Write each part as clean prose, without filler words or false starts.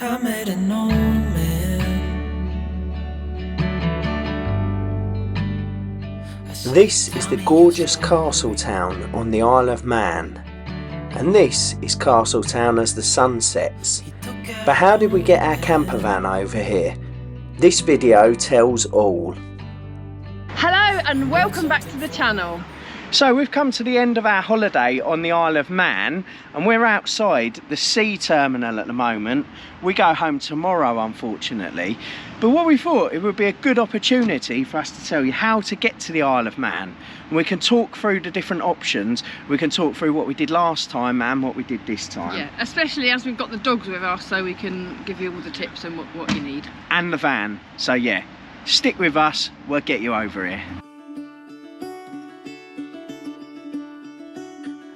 I made an old man. This is the gorgeous castle town on the Isle of Man, and this is Castletown as the sun sets. But how did we get our camper van over here? This video tells all. Hello and welcome back to the channel. So we've come to the end of our holiday on the Isle of Man, and we're outside the sea terminal at the moment. We go home tomorrow, unfortunately, but what we thought, it would be a good opportunity for us to tell you how to get to the Isle of Man. And we can talk through the different options. We can talk through what we did last time and what we did this time. Yeah, especially as we've got the dogs with us, so we can give you all the tips and what you need. And the van. So yeah, stick with us, we'll get you over here.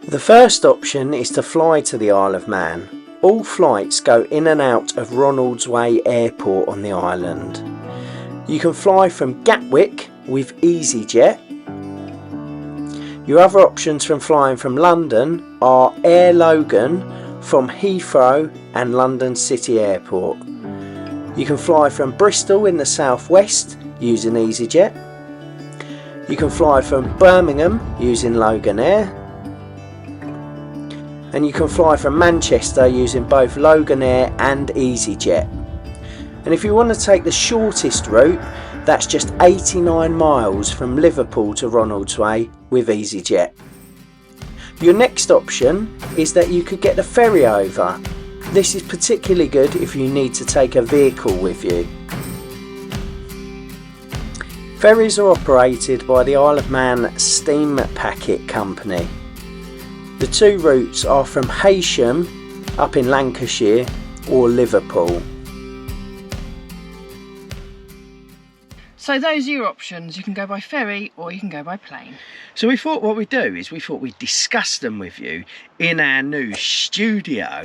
The first option is to fly to the Isle of Man. All flights go in and out of Ronaldsway Airport on the island. You can fly from Gatwick with EasyJet. Your other options from flying from London are Air Logan from Heathrow and London City Airport. You can fly from Bristol in the southwest using EasyJet. You can fly from Birmingham using Logan Air. And you can fly from Manchester using both Logan Air and EasyJet. And if you want to take the shortest route, that's just 89 miles from Liverpool to Ronaldsway with EasyJet. Your next option is that you could get the ferry over. This is particularly good if you need to take a vehicle with you. Ferries are operated by the Isle of Man Steam Packet Company. The two routes are from Heysham up in Lancashire or Liverpool. So those are your options. You can go by ferry or you can go by plane. So we thought what we'd do is we'd discuss them with you in our new studio.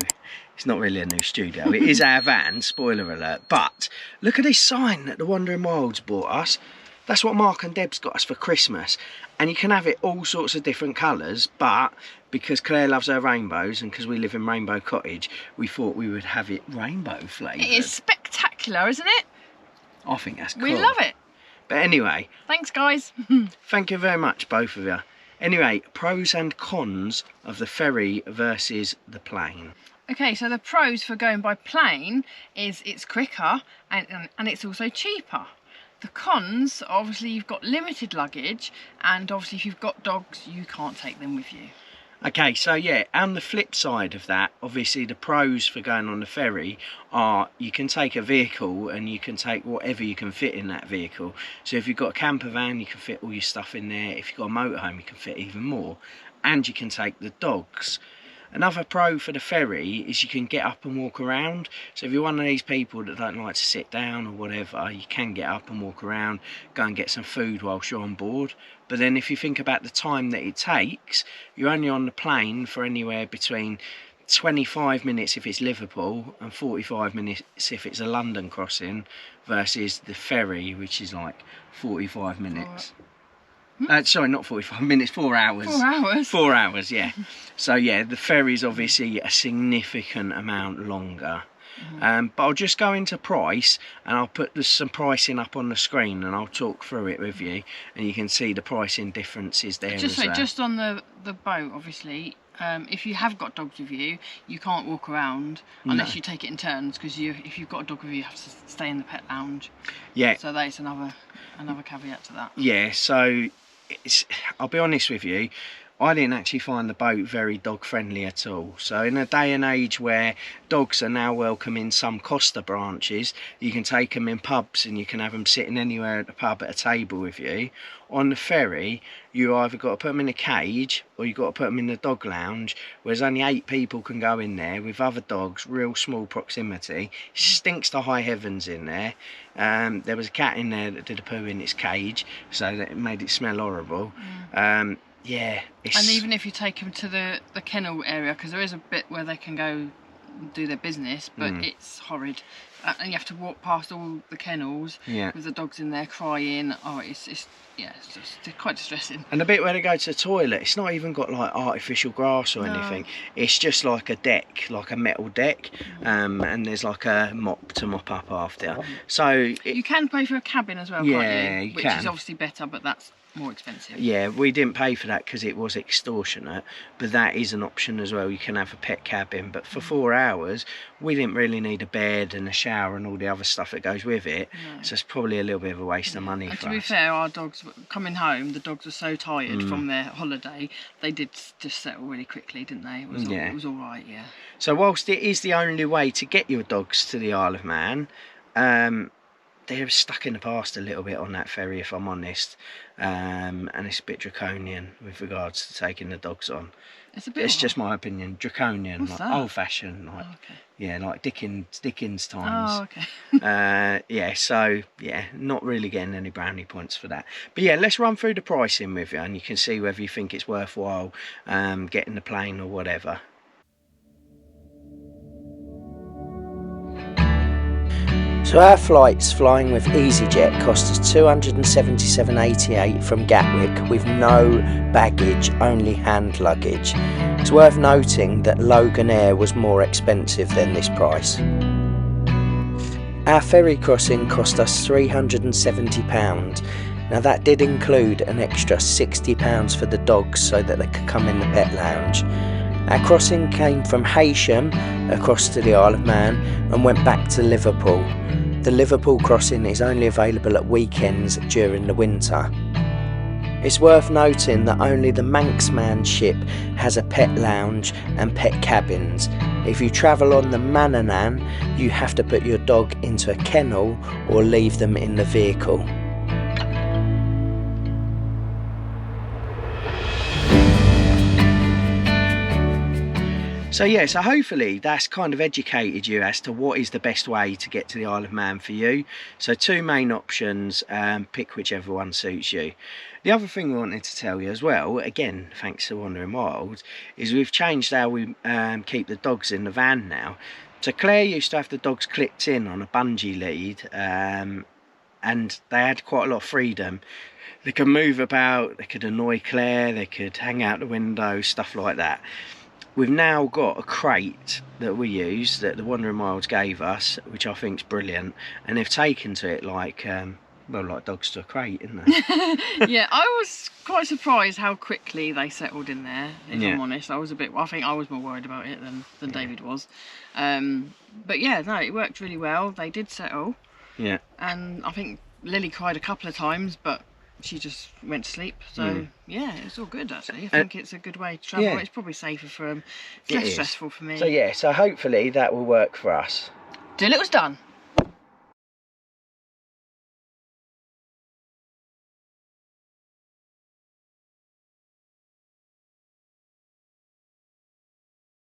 It's not really a new studio, it is our van, spoiler alert. But look at this sign that the Wandering Wilds bought us. That's what Mark and Deb's got us for Christmas. And you can have it all sorts of different colours, but because Claire loves her rainbows and because we live in Rainbow Cottage, we thought we would have it rainbow flavoured. It is spectacular, isn't it? I think that's cool. We love it. But anyway. Thanks, guys. Thank you very much, both of you. Anyway, pros and cons of the ferry versus the plane. Okay, so the pros for going by plane is it's quicker and it's also cheaper. The cons, obviously you've got limited luggage, and obviously if you've got dogs you can't take them with you. Okay, so yeah, on the flip side of that, obviously the pros for going on the ferry are you can take a vehicle and you can take whatever you can fit in that vehicle. So if you've got a camper van, you can fit all your stuff in there. If you've got a motorhome, you can fit even more. And you can take the dogs. Another pro for the ferry is you can get up and walk around. So if you're one of these people that don't like to sit down or whatever, you can get up and walk around, go and get some food whilst you're on board. But then if you think about the time that it takes, you're only on the plane for anywhere between 25 minutes if it's Liverpool and 45 minutes if it's a London crossing, versus the ferry, which is like 45 minutes. Sorry, not 45 minutes, 4 hours. 4 hours? 4 hours, yeah. So yeah, the ferry's obviously a significant amount longer. But I'll just go into price, and I'll put some pricing up on the screen and I'll talk through it with you, and you can see the pricing differences there. Just on the boat, obviously, if you have got dogs with you, you can't walk around unless you take it in turns, because if you've got a dog with you, you have to stay in the pet lounge. Yeah. So that's another caveat to that. Yeah, so I'll be honest with you, I didn't actually find the boat very dog friendly at all. So in a day and age where dogs are now welcome in some Costa branches, you can take them in pubs and you can have them sitting anywhere at the pub at a table with you. On the ferry, you either got to put them in a cage or you've got to put them in the dog lounge, whereas only 8 people can go in there with other dogs, real small proximity. It stinks to high heavens in there. There was a cat in there that did a poo in its cage, so that it made it smell horrible. Yeah. And even if you take them to the kennel area, because there is a bit where they can go do their business, but it's horrid. And you have to walk past all the kennels with the dogs in there crying. Oh, it's just quite distressing. And the bit where they go to the toilet, it's not even got like artificial grass or anything. It's just like a deck, like a metal deck, and there's like a mop to mop up after. So you can pay for a cabin as well, can't you? Which is obviously better, but that's more expensive. Yeah, we didn't pay for that because it was extortionate, but that is an option as well. You can have a pet cabin, but for 4 hours we didn't really need a bed and a shower and all the other stuff that goes with it. So it's probably a little bit of a waste of money for us. To be fair, our dogs coming home, the dogs were so tired from their holiday, they did just settle really quickly, didn't they? It was all right. So whilst it is the only way to get your dogs to the Isle of Man, they're stuck in the past a little bit on that ferry, if I'm honest, and it's a bit draconian with regards to taking the dogs on. It's just my opinion, draconian, like old-fashioned, like like Dickens times. Oh, okay. So not really getting any brownie points for that. But yeah, let's run through the pricing with you, and you can see whether you think it's worthwhile getting the plane or whatever. So our flights flying with EasyJet cost us $277.88 from Gatwick with no baggage, only hand luggage. It's worth noting that Logan Air was more expensive than this price. Our ferry crossing cost us £370. Now that did include an extra £60 for the dogs so that they could come in the pet lounge. Our crossing came from Heysham across to the Isle of Man and went back to Liverpool. The Liverpool crossing is only available at weekends during the winter. It's worth noting that only the Manxman ship has a pet lounge and pet cabins. If you travel on the Manannan, you have to put your dog into a kennel or leave them in the vehicle. So so hopefully that's kind of educated you as to what is the best way to get to the Isle of Man for you. So 2 main options, pick whichever one suits you. The other thing we wanted to tell you as well, again thanks to Wandering Wild, is we've changed how we keep the dogs in the van now. So Claire used to have the dogs clipped in on a bungee lead, and they had quite a lot of freedom. They could move about, they could annoy Claire, they could hang out the window, stuff like that. We've now got a crate that we use that the Wandering Wilds gave us, which I think is brilliant, and they've taken to it like like dogs to a crate, isn't they? Yeah, I was quite surprised how quickly they settled in there, if I'm honest. I think I was more worried about it than David was. But yeah, no, it worked really well. They did settle. Yeah. And I think Lily cried a couple of times, but she just went to sleep. So yeah, it's all good actually. I think it's a good way to travel. It's probably safer for them. It's less stressful for me. So so hopefully that will work for us. Till it was done.